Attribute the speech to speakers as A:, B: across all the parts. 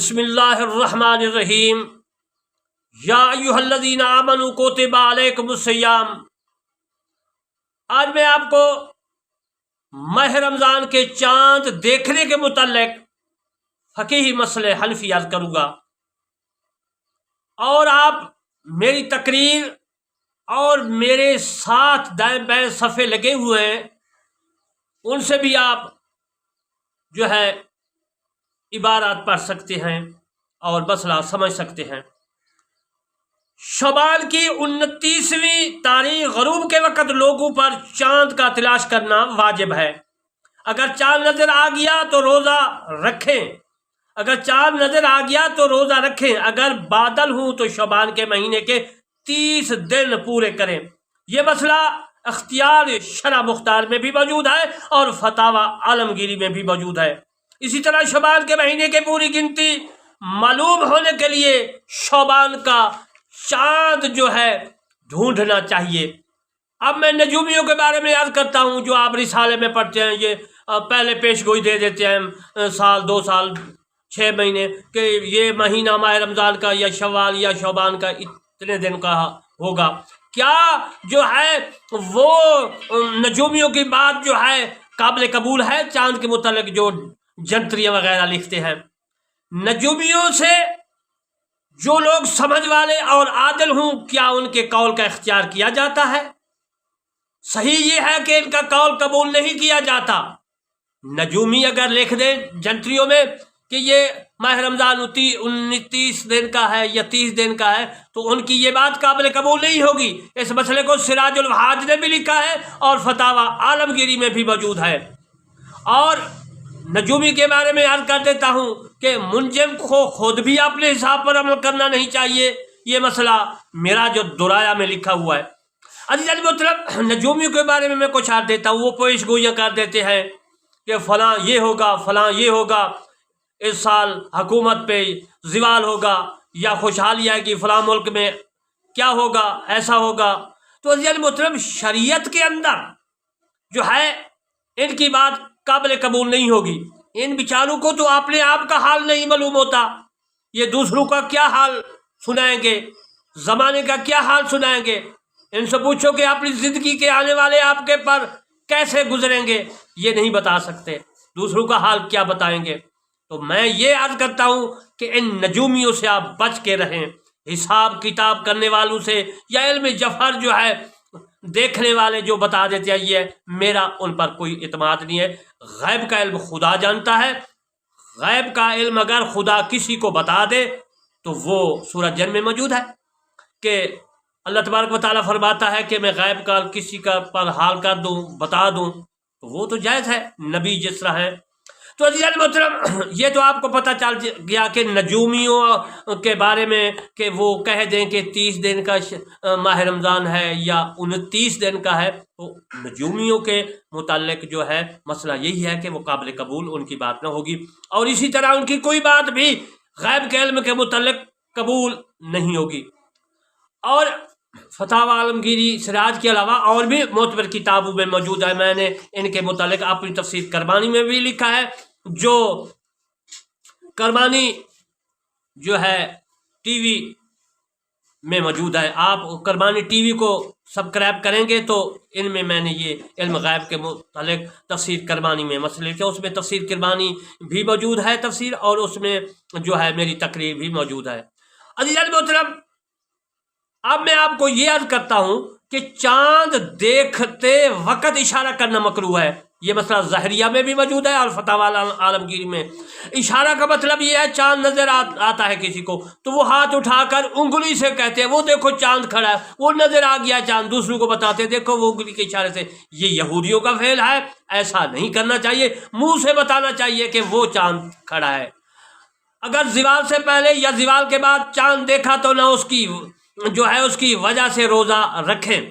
A: بسم اللہ الرحمن الرحیم یا ایھا الذین آمنوا کتب علیکم الصیام۔ آج میں آپ کو ماہ رمضان کے چاند دیکھنے کے متعلق فقہی مسئلے حنفی عرض کروں گا، اور آپ میری تقریر اور میرے ساتھ دائیں بائیں صفحے لگے ہوئے ہیں، ان سے بھی آپ جو ہے عبارات پڑھ سکتے ہیں اور مسئلہ سمجھ سکتے ہیں۔ شعبان کی 29ویں تاریخ غروب کے وقت لوگوں پر چاند کا تلاش کرنا واجب ہے۔ اگر چاند نظر آ گیا تو روزہ رکھیں، اگر بادل ہوں تو شعبان کے مہینے کے 30 دن پورے کریں۔ یہ مسئلہ اختیار شرح مختار میں بھی موجود ہے اور فتاوی عالمگیری میں بھی موجود ہے۔ اسی طرح شعبان کے مہینے کی پوری گنتی معلوم ہونے کے لیے شعبان کا چاند جو ہے ڈھونڈنا چاہیے۔ اب میں نجومیوں کے بارے میں عرض کرتا ہوں، جو آپ رسالے میں پڑھتے ہیں، یہ پہلے پیش گوئی دے دیتے ہیں سال 2 سال 6 مہینے کہ یہ مہینہ ماہ رمضان کا یا شوال یا شعبان کا اتنے دن کا ہوگا۔ کیا جو ہے وہ نجومیوں کی بات جو ہے قابل قبول ہے؟ چاند کے متعلق جو جنتریاں وغیرہ لکھتے ہیں، نجومیوں سے جو لوگ سمجھ والے اور عادل ہوں، کیا ان کے قول کا اختیار کیا جاتا ہے؟ صحیح یہ ہے کہ ان کا قول قبول نہیں کیا جاتا۔ نجومی اگر لکھ دیں جنتریوں میں کہ یہ ماہ رمضان 29 دن کا ہے یا 30 دن کا ہے، تو ان کی یہ بات قابل قبول نہیں ہوگی۔ اس مسئلے کو سراج الحاج نے بھی لکھا ہے اور فتاوی عالمگیری میں بھی موجود ہے۔ اور نجومی کے بارے میں عرض کر دیتا ہوں کہ منجم کو خود بھی اپنے حساب پر عمل کرنا نہیں چاہیے۔ یہ مسئلہ میرا جو درایا میں لکھا ہوا ہے۔ عزیز مطلب نجومیوں کے بارے میں کچھ عرض دیتا ہوں۔ وہ پیش گوئیاں کر دیتے ہیں کہ فلاں یہ ہوگا، فلاں یہ ہوگا، اس سال حکومت پہ زوال ہوگا یا خوشحالی آئے گی، فلاں ملک میں کیا ہوگا، ایسا ہوگا۔ تو عزیز مطلب شریعت کے اندر جو ہے ان کی بات قابل قبول نہیں ہوگی۔ ان بیچاروں کو تو اپنے آپ کا حال نہیں معلوم ہوتا، یہ دوسروں کا کیا حال سنائیں گے، زمانے کا کیا حال سنائیں گے۔ ان سے پوچھو کہ اپنی زندگی کے آنے والے آپ کے پر کیسے گزریں گے، یہ نہیں بتا سکتے، دوسروں کا حال کیا بتائیں گے۔ تو میں یہ عرض کرتا ہوں کہ ان نجومیوں سے آپ بچ کے رہیں، حساب کتاب کرنے والوں سے یا علم جفر جو ہے دیکھنے والے جو بتا دیتے ہیں، یہ میرا ان پر کوئی اعتماد نہیں ہے۔ غیب کا علم خدا جانتا ہے۔ غیب کا علم اگر خدا کسی کو بتا دے تو وہ سورۃ جن میں موجود ہے کہ اللہ تبارک و تعالیٰ فرماتا ہے کہ میں غیب کا کسی کا پر حال کر دوں، بتا دوں، تو وہ تو جائز ہے، نبی جس طرح ہے۔ تو عزیز محترم یہ تو آپ کو پتہ چل گیا کہ نجومیوں کے بارے میں کہ وہ کہہ دیں کہ 30 دن کا ماہ رمضان ہے یا 29 دن کا ہے، تو نجومیوں کے متعلق جو ہے مسئلہ یہی ہے کہ وہ قابل قبول ان کی بات نہ ہوگی، اور اسی طرح ان کی کوئی بات بھی غیب کے علم کے متعلق قبول نہیں ہوگی۔ اور فتاوی عالمگیری سراج کے علاوہ اور بھی معتبر کتابوں میں موجود ہے۔ میں نے ان کے متعلق اپنی تفسیر کرمانی میں بھی لکھا ہے، جو کرمانی جو ہے ٹی وی میں موجود ہے۔ آپ کرمانی ٹی وی کو سبسکرائب کریں گے تو ان میں نے یہ علم غیب کے متعلق تفسیر کرمانی میں مسئلے تھے، اس میں تفسیر کرمانی بھی موجود ہے تفسیر، اور اس میں جو ہے میری تقریر بھی موجود ہے۔ عزیز محترم اب میں آپ کو یہ عرض کرتا ہوں کہ چاند دیکھتے وقت اشارہ کرنا مکروہ ہے۔ یہ مسئلہ ظاہریہ میں بھی موجود ہے اور فتاوی عالمگیری میں۔ اشارہ کا مطلب یہ ہے چاند نظر آتا ہے کسی کو تو وہ ہاتھ اٹھا کر انگلی سے کہتے ہیں وہ دیکھو چاند کھڑا ہے، وہ نظر آ گیا چاند، دوسروں کو بتاتے ہیں دیکھو وہ انگلی کے اشارے سے۔ یہ یہودیوں کا فعل ہے، ایسا نہیں کرنا چاہیے، منہ سے بتانا چاہیے کہ وہ چاند کھڑا ہے۔ اگر زوال سے پہلے یا زوال کے بعد چاند دیکھا تو نہ اس کی جو ہے اس کی وجہ سے روزہ رکھیں،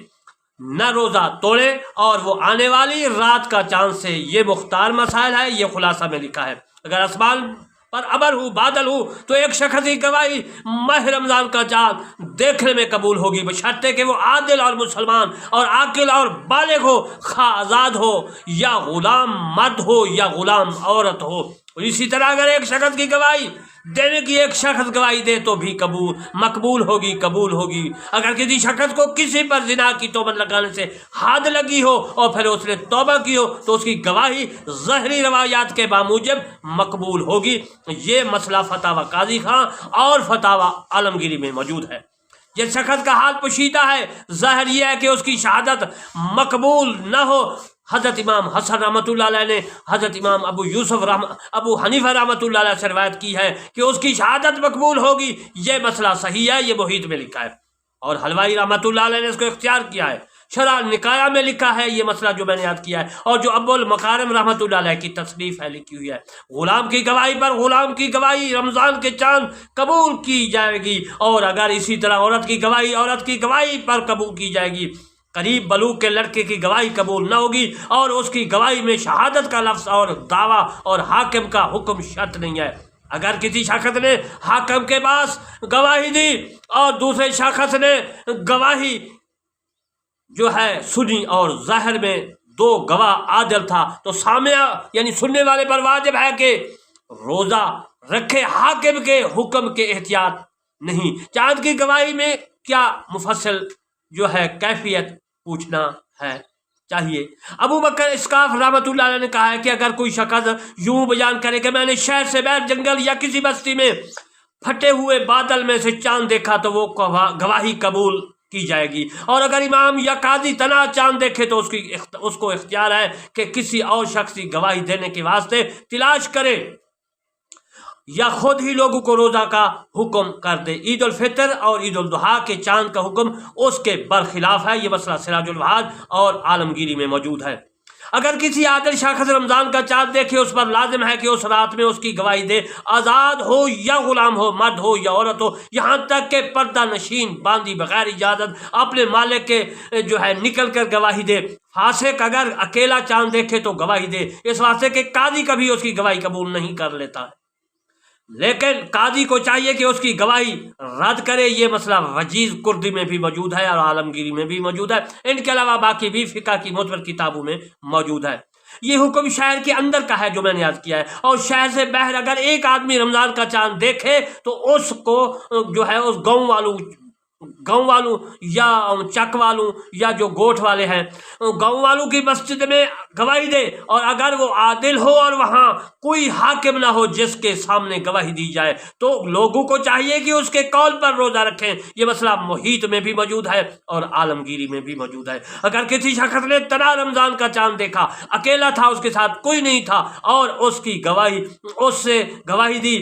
A: نہ روزہ توڑیں، اور وہ آنے والی رات کا چاند سے۔ یہ مختار مسائل ہے، یہ خلاصہ میں لکھا ہے۔ اگر آسمان پر ابر ہو، بادل ہو، تو ایک شخص کی گواہی ماہ رمضان کا چاند دیکھنے میں قبول ہوگی، بشرطے کہ وہ عادل اور مسلمان اور عاقل اور بالغ ہو، خواہ آزاد ہو یا غلام مرد ہو یا غلام عورت ہو۔ اور اسی طرح اگر ایک شخص کی گواہی دینے کی ایک شخص گواہی دے تو بھی مقبول ہوگی. اگر کسی شخص کو کسی پر زنا کی تہمت لگانے سے حد لگی ہو اور پھر اس نے توبہ کی ہو تو اس کی گواہی ظاہری روایات کے باموجب مقبول ہوگی. یہ مسئلہ فتاوی قاضی خان اور فتاوی عالمگیری میں موجود ہے. جس شخص کا حال پوشیدہ ہے، ظاہر یہ ہے کہ اس کی شہادت مقبول نہ ہو. حضرت امام حسن رحمۃ اللہ علیہ نے حضرت امام ابو حنیفہ رحمۃ اللہ علیہ سے روایت کی ہے کہ اس کی شہادت مقبول ہوگی. یہ مسئلہ صحیح ہے، یہ محیط میں لکھا ہے، اور حلوائی رحمۃ اللہ علیہ نے اس کو اختیار کیا ہے. شرح نکایا میں لکھا ہے یہ مسئلہ جو میں نے یاد کیا ہے، اور جو ابو المکارم رحمۃ اللہ علیہ کی تصنیف ہے لکھی ہوئی ہے. غلام کی گواہی پر غلام کی گواہی رمضان کے چاند قبول کی جائے گی، اور اگر اسی طرح عورت کی گواہی پر قبول کی جائے گی. قریب بلوغ کے لڑکے کی گواہی قبول نہ ہوگی، اور اس کی گواہی میں شہادت کا لفظ اور دعویٰ اور حاکم کا حکم شرط نہیں ہے. اگر کسی شخص نے حاکم کے پاس گواہی دی اور دوسرے شخص نے گواہی جو ہے سنی اور ظاہر میں دو گواہ عادل تھا تو سامعہ یعنی سننے والے پر واجب ہے کہ روزہ رکھے. حاکم کے حکم کے احتیاط نہیں. چاند کی گواہی میں کیا مفصل جو ہے کیفیت پوچھنا ہے چاہیے. ابو بکر اسقاف رحمۃ اللہ علیہ نے کہا ہے کہ اگر کوئی شخص یوں بیان کرے کہ میں نے شہر سے باہر جنگل یا کسی بستی میں پھٹے ہوئے بادل میں سے چاند دیکھا تو وہ گواہی قبول کی جائے گی. اور اگر امام یا قاضی تنہا چاند دیکھے تو اس کو اختیار ہے کہ کسی اور شخص کی گواہی دینے کے واسطے تلاش کرے یا خود ہی لوگوں کو روزہ کا حکم کر دے. عید الفطر اور عید الاضحیٰ کے چاند کا حکم اس کے برخلاف ہے. یہ مسئلہ سراج الوحاد اور عالمگیری میں موجود ہے. اگر کسی عادل شخص رمضان کا چاند دیکھے اس پر لازم ہے کہ اس رات میں اس کی گواہی دے. آزاد ہو یا غلام ہو، مرد ہو یا عورت ہو، یہاں تک کہ پردہ نشین باندھی بغیر اجازت اپنے مالک کے جو ہے نکل کر گواہی دے. فاسق اگر اکیلا چاند دیکھے تو گواہی دے، اس واسطے کہ قاضی کبھی اس کی گواہی قبول نہیں کر لیتا ہے، لیکن قاضی کو چاہیے کہ اس کی گواہی رد کرے. یہ مسئلہ وجیز کردی میں بھی موجود ہے اور عالمگیری میں بھی موجود ہے. ان کے علاوہ باقی بھی فقہ کی معتبر کتابوں میں موجود ہے. یہ حکم شہر کے اندر کا ہے جو میں نے یاد کیا ہے، اور شہر سے باہر اگر ایک آدمی رمضان کا چاند دیکھے تو اس کو جو ہے اس گاؤں والوں یا چک والوں یا جو گوٹھ والے ہیں گاؤں والوں کی مسجد میں گواہی دے. اور اگر وہ عادل ہو اور وہاں کوئی حاکم نہ ہو جس کے سامنے گواہی دی جائے تو لوگوں کو چاہیے کہ اس کے قول پر روزہ رکھیں. یہ مسئلہ محیط میں بھی موجود ہے اور عالمگیری میں بھی موجود ہے. اگر کسی شخص نے تنہا رمضان کا چاند دیکھا، اکیلا تھا، اس کے ساتھ کوئی نہیں تھا، اور اس سے گواہی دی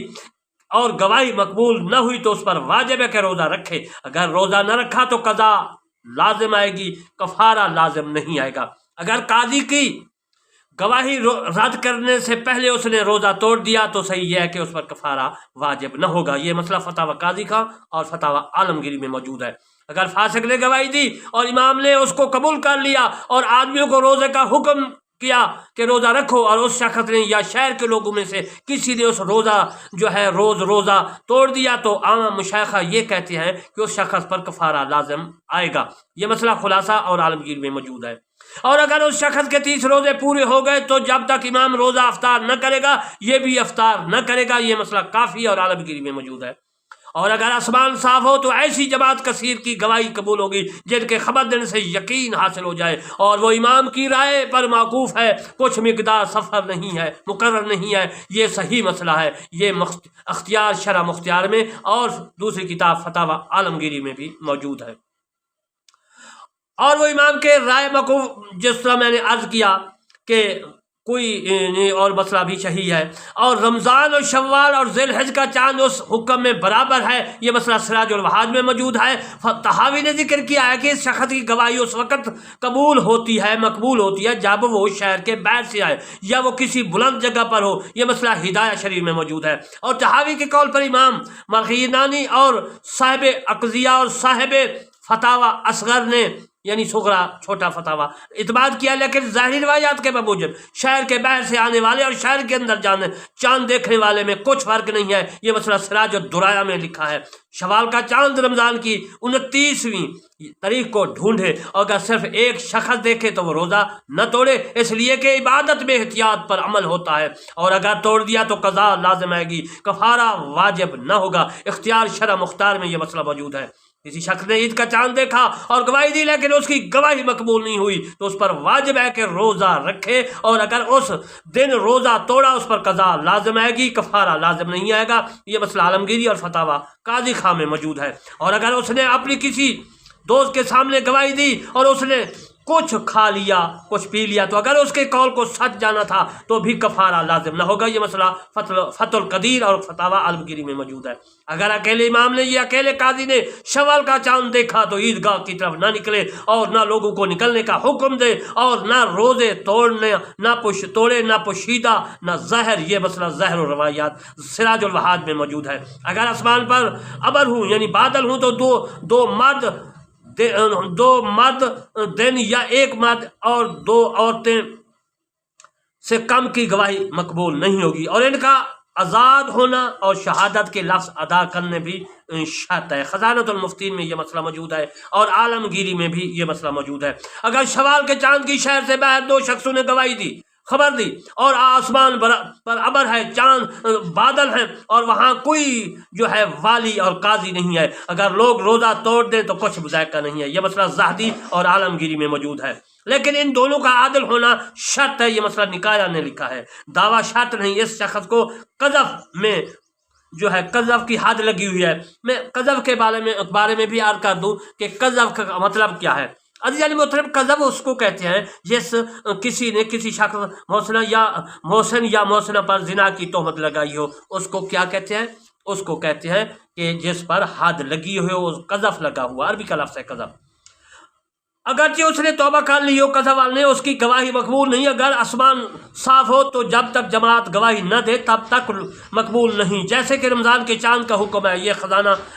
A: اور گواہی مقبول نہ ہوئی تو اس پر واجب ہے کہ روزہ رکھے. اگر روزہ نہ رکھا تو قضا لازم آئے گی، کفارہ لازم نہیں آئے گا. اگر قاضی کی گواہی رد کرنے سے پہلے اس نے روزہ توڑ دیا تو صحیح ہے کہ اس پر کفارہ واجب نہ ہوگا. یہ مسئلہ فتاوی قاضی کا اور فتاوی عالمگیری میں موجود ہے. اگر فاسق نے گواہی دی اور امام نے اس کو قبول کر لیا اور آدمیوں کو روزے کا حکم کیا کہ روزہ رکھو، اور اس شخص نے یا شہر کے لوگوں میں سے کسی نے اس روزہ توڑ دیا تو عام مشائخہ یہ کہتے ہیں کہ اس شخص پر کفارہ لازم آئے گا. یہ مسئلہ خلاصہ اور عالمگیر میں موجود ہے. اور اگر اس شخص کے 30 روزے پورے ہو گئے تو جب تک امام روزہ افطار نہ کرے گا یہ بھی افطار نہ کرے گا. یہ مسئلہ کافی اور عالمگیری میں موجود ہے. اور اگر آسمان صاف ہو تو ایسی جماعت کثیر کی گواہی قبول ہوگی جن کے خبر دینے سے یقین حاصل ہو جائے اور وہ امام کی رائے پر موقوف ہے، کچھ مقدار سفر نہیں ہے، مقرر نہیں ہے. یہ صحیح مسئلہ ہے. یہ اختیار شرح مختار میں اور دوسری کتاب فتاوی عالمگیری میں بھی موجود ہے. اور وہ امام کے رائے موقوف جس طرح میں نے عرض کیا کہ کوئی اور مسئلہ بھی صحیح ہے. اور رمضان اور شوال اور ذی الحج کا چاند اس حکم میں برابر ہے. یہ مسئلہ سراج الوحاد میں موجود ہے. طحاوی نے ذکر کیا ہے کہ اس شخص کی گواہی اس وقت مقبول ہوتی ہے جب وہ شہر کے باہر سے آئے یا وہ کسی بلند جگہ پر ہو. یہ مسئلہ ہدایہ شریف میں موجود ہے. اور طحاوی کے قول پر امام مرغینانی اور صاحب اقضیہ اور صاحب فتاوی اصغر نے یعنی صغرا چھوٹا فتاوا اعتماد کیا، لیکن ظاہری روایات کے بموجب شہر کے باہر سے آنے والے اور شہر کے اندر جانے چاند دیکھنے والے میں کچھ فرق نہیں ہے۔ یہ مسئلہ سراج الدرایا میں لکھا ہے۔ شوال کا چاند رمضان کی 29ویں تاریخ کو ڈھونڈے، اور اگر صرف ایک شخص دیکھے تو وہ روزہ نہ توڑے، اس لیے کہ عبادت میں احتیاط پر عمل ہوتا ہے، اور اگر توڑ دیا تو قضا لازم آئے گی، کفارہ واجب نہ ہوگا۔ اختیار شرع مختار میں یہ مسئلہ موجود ہے۔ کسی شخص نے عید کا چاند دیکھا اور گواہی دی لیکن اس کی گواہی مقبول نہیں ہوئی تو اس پر واجب ہے کہ روزہ رکھے، اور اگر اس دن روزہ توڑا اس پر قضا لازم آئے گی، کفارہ لازم نہیں آئے گا۔ یہ مسئلہ عالمگیری اور فتاوا قاضی خاں میں موجود ہے۔ اور اگر اس نے اپنی کسی دوست کے سامنے گواہی دی اور اس نے کچھ کھا لیا کچھ پی لیا تو اگر اس کے قول کو سچ جانا تھا تو بھی کفارہ لازم نہ ہوگا۔ یہ مسئلہ فتح القدیر اور فتاوا عالمگیری میں موجود ہے۔ اگر اکیلے امام نے یا اکیلے قاضی نے شوال کا چاند دیکھا تو عیدگاہ کی طرف نہ نکلے اور نہ لوگوں کو نکلنے کا حکم دے، اور نہ روزے توڑنے نہ پوشیدہ نہ ظاہر۔ یہ مسئلہ ظاہر الروایات سراج الوہاد میں موجود ہے۔ اگر آسمان پر ابر ہوں یعنی بادل ہوں تو دو مرد دن یا ایک مرد اور دو عورتیں سے کم کی گواہی مقبول نہیں ہوگی، اور ان کا آزاد ہونا اور شہادت کے لفظ ادا کرنے بھی شرط ہے۔ خزانۃ المفتین میں یہ مسئلہ موجود ہے، اور عالمگیری میں بھی یہ مسئلہ موجود ہے۔ اگر شوال کے چاند کی شہر سے باہر دو شخصوں نے گواہی دی، خبر دی، اور آسمان پر ابر ہے، چاند بادل ہیں، اور وہاں کوئی جو ہے والی اور قاضی نہیں ہے، اگر لوگ روزہ توڑ دیں تو کچھ ذائقہ نہیں ہے۔ یہ مسئلہ زاہدی اور عالمگیری میں موجود ہے، لیکن ان دونوں کا عادل ہونا شرط ہے۔ یہ مسئلہ نکایا نے لکھا ہے۔ دعویٰ شرط نہیں۔ اس شخص کو قذف میں جو ہے قذف کی حد لگی ہوئی ہے۔ میں قذف کے بارے میں بھی عرض کر دوں کہ قذف کا مطلب کیا ہے۔ عزیزان محترم، قذف اس کو کہتے ہیں جس کسی نے کسی شخص محسن یا محسنہ پر زنا کی تہمت لگائی ہو، اس کو کیا کہتے ہیں؟ اس کو کہتے ہیں کہ جس پر حد لگی ہوئی ہو، قذف لگا ہوا، عربی کا لفظ ہے قذف۔ اگرچہ اس نے توبہ کر لی ہو قذف والے نے، اس کی گواہی مقبول نہیں۔ اگر آسمان صاف ہو تو جب تک جماعت گواہی نہ دے تب تک مقبول نہیں، جیسے کہ رمضان کے چاند کا حکم ہے۔ یہ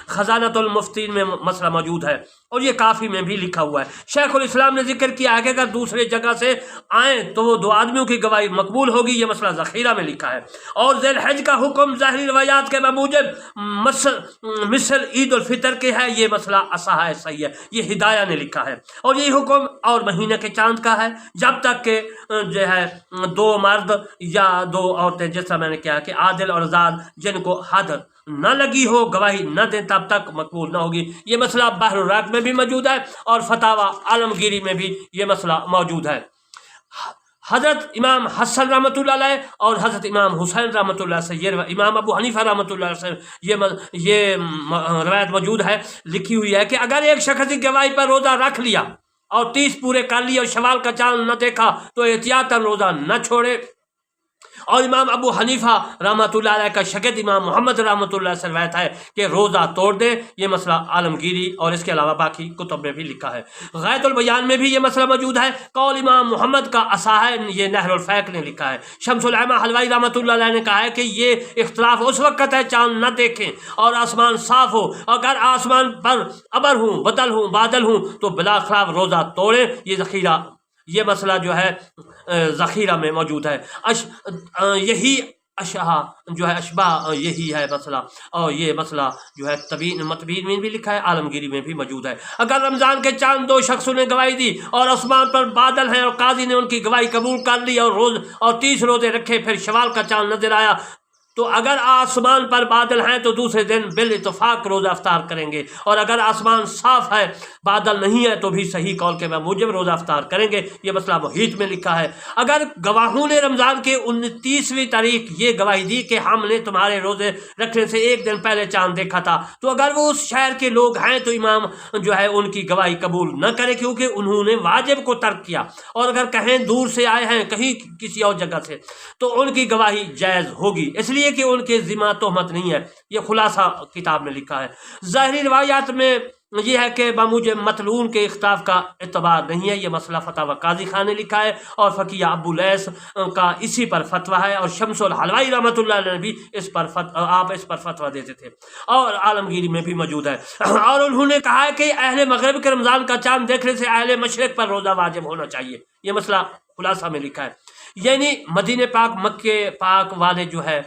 A: خزانۃ المفتین میں مسئلہ موجود ہے، اور یہ کافی میں بھی لکھا ہوا ہے۔ شیخ الاسلام نے ذکر کیا ہے کہ اگر دوسرے جگہ سے آئیں تو وہ دو آدمیوں کی گواہی مقبول ہوگی۔ یہ مسئلہ ذخیرہ میں لکھا ہے۔ اور ذی الحج کا حکم ظاہری روایات کے بموجب مثل عید الفطر کے ہے۔ یہ مسئلہ اصح ہے، صحیح ہے، یہ ہدایہ نے لکھا ہے۔ اور یہ حکم اور مہینہ کے چاند کا ہے، جب تک کہ جو ہے دو مرد یا دو عورتیں، جس طرح میں نے کہا کہ عادل اور آزاد، جن کو حد نہ لگی ہو گواہی نہ دیں تب تک مقبول نہ ہوگی۔ یہ مسئلہ بحر الرق میں بھی موجود ہے، اور فتاوا عالمگیری میں بھی یہ مسئلہ موجود ہے۔ حضرت امام حسن رحمۃ اللہ علیہ اور حضرت امام حسین رحمۃ اللہ سے، یہ امام ابو حنیفہ رحمۃ اللہ سے یہ روایت موجود ہے، لکھی ہوئی ہے کہ اگر ایک شخص کی گواہی پر روزہ رکھ لیا اور 30 پورے کر لیے اور شوال کا چاند نہ دیکھا تو احتیاطاً روزہ نہ چھوڑے۔ اور امام ابو حنیفہ رحمۃ اللہ علیہ کا شاگرد امام محمد رحمۃ اللہ سے روایت ہے کہ روزہ توڑ دے۔ یہ مسئلہ عالمگیری اور اس کے علاوہ باقی کتب میں بھی لکھا ہے۔ غایۃ البیان میں بھی یہ مسئلہ موجود ہے۔ قول امام محمد کا اصح ہے، یہ نہر الفیق نے لکھا ہے۔ شمس العلماء حلوائی رحمۃ اللہ علیہ نے کہا ہے کہ یہ اختلاف اس وقت ہے چاند نہ دیکھیں اور آسمان صاف ہو، اگر آسمان پر ابر ہوں، بادل ہوں تو بلا خلاف روزہ توڑیں۔ یہ مسئلہ جو ہے ذخیرہ میں موجود ہے۔ یہی اشباہ یہی ہے مسئلہ، اور یہ مسئلہ جو ہے متبین میں بھی لکھا ہے، عالمگیری میں بھی موجود ہے۔ اگر رمضان کے چاند دو شخصوں نے گواہی دی اور آسمان پر بادل ہیں اور قاضی نے ان کی گواہی قبول کر لی اور 30 روزے رکھے، پھر شوال کا چاند نظر آیا تو اگر آسمان پر بادل ہیں تو دوسرے دن بالاتفاق روزہ افطار کریں گے، اور اگر آسمان صاف ہے بادل نہیں ہے تو بھی صحیح قول کے موجب روزہ افطار کریں گے۔ یہ مسئلہ محیط میں لکھا ہے۔ اگر گواہوں نے رمضان کے 29ویں تاریخ یہ گواہی دی کہ ہم نے تمہارے روزے رکھنے سے ایک دن پہلے چاند دیکھا تھا، تو اگر وہ اس شہر کے لوگ ہیں تو امام جو ہے ان کی گواہی قبول نہ کرے، کیونکہ انہوں نے واجب کو ترک کیا۔ اور اگر کہیں دور سے آئے ہیں کہیں کسی اور جگہ سے تو ان کی گواہی جائز ہوگی، اس لیے کہ ان کے ذمہ تہمت نہیں ہے۔ یہ خلاصہ کتاب میں لکھا ہے۔ ظاہری روایات میں یہ ہے کہ بموجب مطلون کے اختلاف کا اعتبار نہیں ہے۔ یہ مسئلہ فتاوی قاضی خان نے لکھا ہے اور فقیہ ابو لیث کا اسی پر فتویٰ ہے، اور شمس الحلوائی رحمۃ اللہ علیہ نے بھی اس پر فتویٰ دیتے تھے، اور عالمگیری میں بھی موجود ہے۔ اور انہوں نے کہا ہے کہ اہل مغرب کے رمضان کا چاند دیکھنے سے اہل مشرق پر روزہ واجب ہونا چاہیے۔ یہ مسئلہ خلاصہ میں لکھا ہے، یعنی مدینہ پاک مکہ پاک والے جو ہے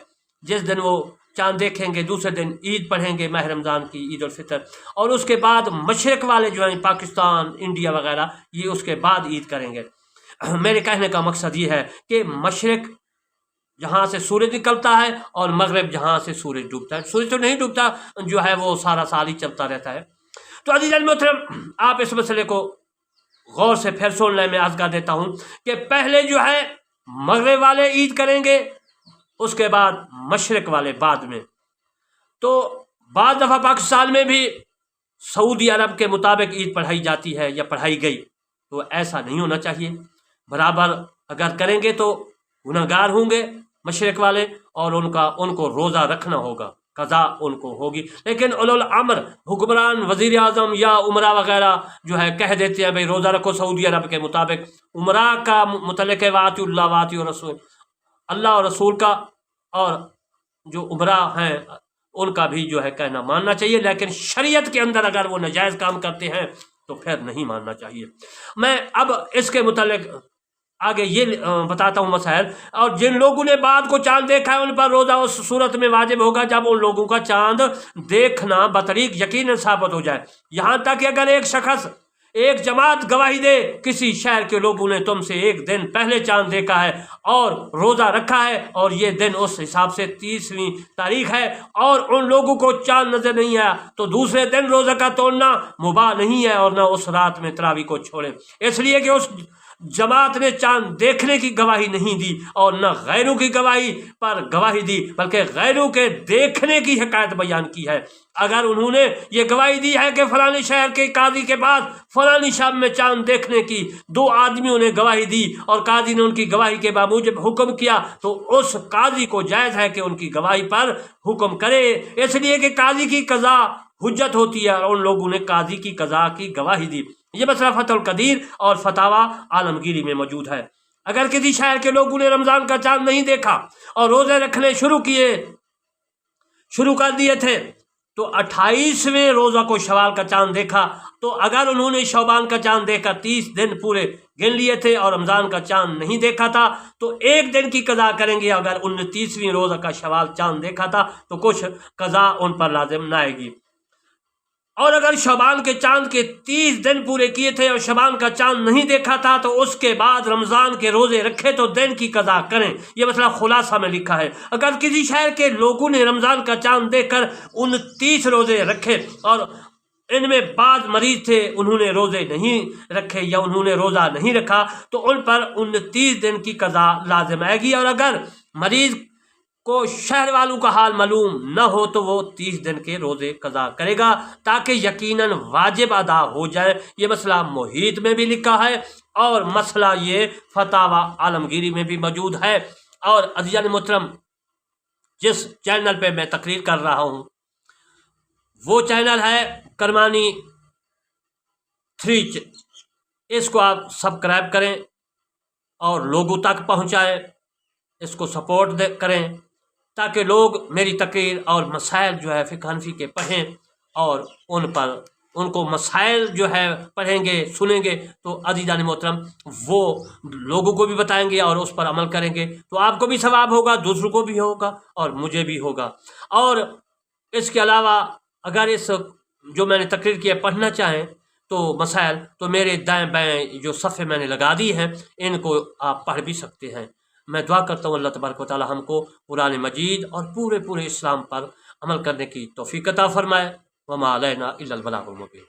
A: جس دن وہ چاند دیکھیں گے دوسرے دن عید پڑھیں گے، ماہ رمضان کی عید الفطر، اور اس کے بعد مشرق والے جو ہیں پاکستان انڈیا وغیرہ یہ اس کے بعد عید کریں گے۔ میرے کہنے کا مقصد یہ ہے کہ مشرق جہاں سے سورج نکلتا ہے اور مغرب جہاں سے سورج ڈوبتا ہے، سورج تو نہیں ڈوبتا، جو ہے وہ سارا سال ہی چلتا رہتا ہے۔ تو عزیزان محترم، آپ اس مسئلے کو غور سے پھر سن لیں۔ میں آگاہ دیتا ہوں کہ پہلے جو ہے مغرب والے عید کریں گے، اس کے بعد مشرق والے بعد میں۔ تو بعض دفعہ پاکستان میں بھی سعودی عرب کے مطابق عید پڑھائی جاتی ہے یا پڑھائی گئی، تو ایسا نہیں ہونا چاہیے۔ برابر اگر کریں گے تو گناہ گار ہوں گے مشرق والے، اور ان کو روزہ رکھنا ہوگا، قضا ان کو ہوگی۔ لیکن اولو الامر حکمران، وزیر اعظم یا عمرہ وغیرہ جو ہے کہہ دیتے ہیں بھئی روزہ رکھو سعودی عرب کے مطابق۔ عمرہ کا متعلق ہے واطی اللہ واطی رسول، اللہ اور رسول کا، اور جو عمرہ ہیں ان کا بھی جو ہے کہنا ماننا چاہیے، لیکن شریعت کے اندر اگر وہ ناجائز کام کرتے ہیں تو پھر نہیں ماننا چاہیے۔ میں اب اس کے متعلق آگے یہ بتاتا ہوں مسائل، اور جن لوگوں نے بعد کو چاند دیکھا ہے ان پر روزہ اس صورت میں واجب ہوگا جب ان لوگوں کا چاند دیکھنا بطریق یقیناً ثابت ہو جائے۔ یہاں تک کہ اگر ایک شخص، ایک جماعت گواہی دے کسی شہر کے لوگوں نے تم سے ایک دن پہلے چاند دیکھا ہے اور روزہ رکھا ہے، اور یہ دن اس حساب سے 30ویں تاریخ ہے، اور ان لوگوں کو چاند نظر نہیں آیا، تو دوسرے دن روزہ کا توڑنا مباح نہیں ہے، اور نہ اس رات میں تراویح کو چھوڑیں، اس لیے کہ اس جماعت نے چاند دیکھنے کی گواہی نہیں دی اور نہ غیروں کی گواہی پر گواہی دی، بلکہ غیروں کے دیکھنے کی حکایت بیان کی ہے۔ اگر انہوں نے یہ گواہی دی ہے کہ فلانی شہر کے قاضی کے پاس فلانی شام میں چاند دیکھنے کی 2 آدمیوں نے گواہی دی اور قاضی نے ان کی گواہی کے بموجب حکم کیا، تو اس قاضی کو جائز ہے کہ ان کی گواہی پر حکم کرے، اس لیے کہ قاضی کی قضا حجت ہوتی ہے، اور ان لوگوں نے قاضی کی قضا کی گواہی دی۔ یہ مسئلہ فتح القدیر اور فتاوی عالمگیری میں موجود ہے۔ اگر کسی شہر کے لوگوں نے رمضان کا چاند نہیں دیکھا اور روزے رکھنے شروع کر دیے تھے، تو 28ویں روزہ کو شوال کا چاند دیکھا، تو اگر انہوں نے شعبان کا چاند دیکھا 30 دن پورے گن لیے تھے اور رمضان کا چاند نہیں دیکھا تھا، تو 1 دن کی قضا کریں گے۔ اگر 29ویں روزہ کا شوال چاند دیکھا تھا تو کچھ قضا ان پر لازم نہ آئے گی۔ اور اگر شعبان کے چاند کے 30 دن پورے کیے تھے اور شعبان کا چاند نہیں دیکھا تھا، تو اس کے بعد رمضان کے روزے رکھے تو دن کی قضا کریں۔ یہ مسئلہ خلاصہ میں لکھا ہے۔ اگر کسی شہر کے لوگوں نے رمضان کا چاند دیکھ کر 29 روزے رکھے اور ان میں بعض مریض تھے انہوں نے روزے نہیں رکھے یا انہوں نے روزہ نہیں رکھا، تو ان پر 29 دن کی قضا لازم آئے گی، اور اگر مریض کو شہر والوں کا حال معلوم نہ ہو تو وہ 30 دن کے روزے قضا کرے گا تاکہ یقیناً واجب ادا ہو جائے۔ یہ مسئلہ محیط میں بھی لکھا ہے اور مسئلہ یہ فتاوی عالمگیری میں بھی موجود ہے۔ اور عزیزان محترم، جس چینل پہ میں تقریر کر رہا ہوں وہ چینل ہے کرمانی 3، اس کو آپ سبسکرائب کریں اور لوگوں تک پہنچائیں، اس کو سپورٹ کریں تاکہ لوگ میری تقریر اور مسائل جو ہے فقہ حنفی کے پڑھیں، اور ان کو مسائل جو ہے پڑھیں گے سنیں گے تو عزیزان محترم وہ لوگوں کو بھی بتائیں گے اور اس پر عمل کریں گے، تو آپ کو بھی ثواب ہوگا، دوسروں کو بھی ہوگا اور مجھے بھی ہوگا۔ اور اس کے علاوہ اگر اس جو میں نے تقریر کی ہے پڑھنا چاہیں تو مسائل، تو میرے دائیں بائیں جو صفحے میں نے لگا دی ہیں ان کو آپ پڑھ بھی سکتے ہیں۔ میں دعا کرتا ہوں اللہ تبارک و تعالی ہم کو قرآن مجید اور پورے اسلام پر عمل کرنے کی توفیق عطا فرمائے۔ وما علینا الا البلاغ المبین۔